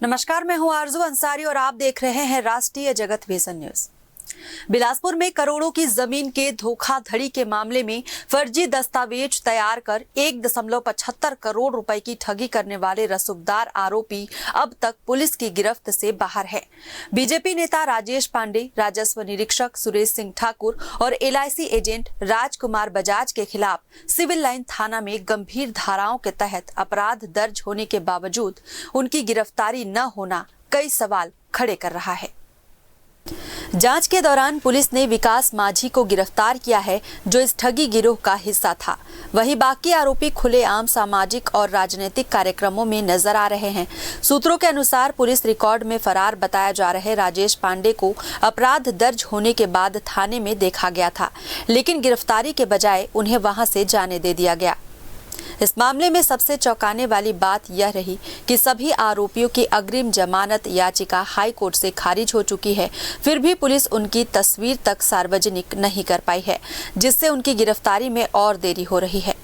नमस्कार, मैं हूं आरजू अंसारी और आप देख रहे हैं राष्ट्रीय जगत विजन न्यूज। बिलासपुर में करोड़ों की जमीन के धोखाधड़ी के मामले में फर्जी दस्तावेज तैयार कर 1.75 करोड़ रुपए की ठगी करने वाले रसूखदार आरोपी अब तक पुलिस की गिरफ्त से बाहर है। बीजेपी नेता राजेश पांडे, राजस्व निरीक्षक सुरेश सिंह ठाकुर और LIC एजेंट राजकुमार बजाज के खिलाफ सिविल लाइन थाना में गंभीर धाराओं के तहत अपराध दर्ज होने के बावजूद उनकी गिरफ्तारी न होना कई सवाल खड़े कर रहा है। जांच के दौरान पुलिस ने विकास माझी को गिरफ्तार किया है, जो इस ठगी गिरोह का हिस्सा था। वहीं बाकी आरोपी खुलेआम सामाजिक और राजनीतिक कार्यक्रमों में नजर आ रहे हैं। सूत्रों के अनुसार पुलिस रिकॉर्ड में फरार बताया जा रहे राजेश पांडे को अपराध दर्ज होने के बाद थाने में देखा गया था, लेकिन गिरफ्तारी के बजाय उन्हें वहां से जाने दे दिया गया। इस मामले में सबसे चौंकाने वाली बात यह रही कि सभी आरोपियों की अग्रिम जमानत याचिका हाई कोर्ट से खारिज हो चुकी है, फिर भी पुलिस उनकी तस्वीर तक सार्वजनिक नहीं कर पाई है, जिससे उनकी गिरफ्तारी में और देरी हो रही है।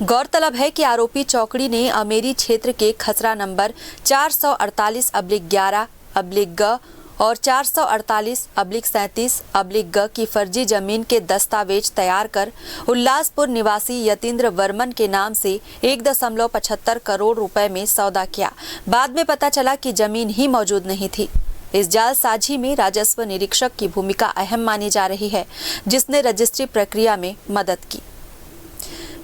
गौरतलब है कि आरोपी चौकड़ी ने अमेरी क्षेत्र के खसरा नंबर 448/11/ग और 448/37/ग की फर्जी जमीन के दस्तावेज तैयार कर उल्लासपुर निवासी यतीन्द्र वर्मन के नाम से 1.75 करोड़ रुपए में सौदा किया। बाद में पता चला कि जमीन ही मौजूद नहीं थी। इस जालसाजी में राजस्व निरीक्षक की भूमिका अहम मानी जा रही है, जिसने रजिस्ट्री प्रक्रिया में मदद की।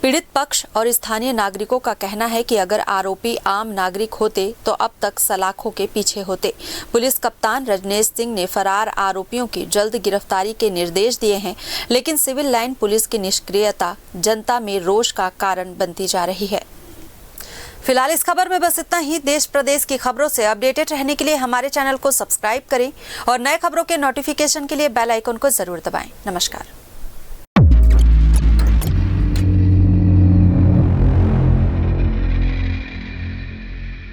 पीड़ित पक्ष और स्थानीय नागरिकों का कहना है कि अगर आरोपी आम नागरिक होते तो अब तक सलाखों के पीछे होते। पुलिस कप्तान रजनेश सिंह ने फरार आरोपियों की जल्द गिरफ्तारी के निर्देश दिए हैं, लेकिन सिविल लाइन पुलिस की निष्क्रियता जनता में रोष का कारण बनती जा रही है। फिलहाल इस खबर में बस इतना ही। देश प्रदेश की खबरों से अपडेटेड रहने के लिए हमारे चैनल को सब्सक्राइब करें और नए खबरों के नोटिफिकेशन के लिए बेल आइकन को जरूर दबाएं। नमस्कार।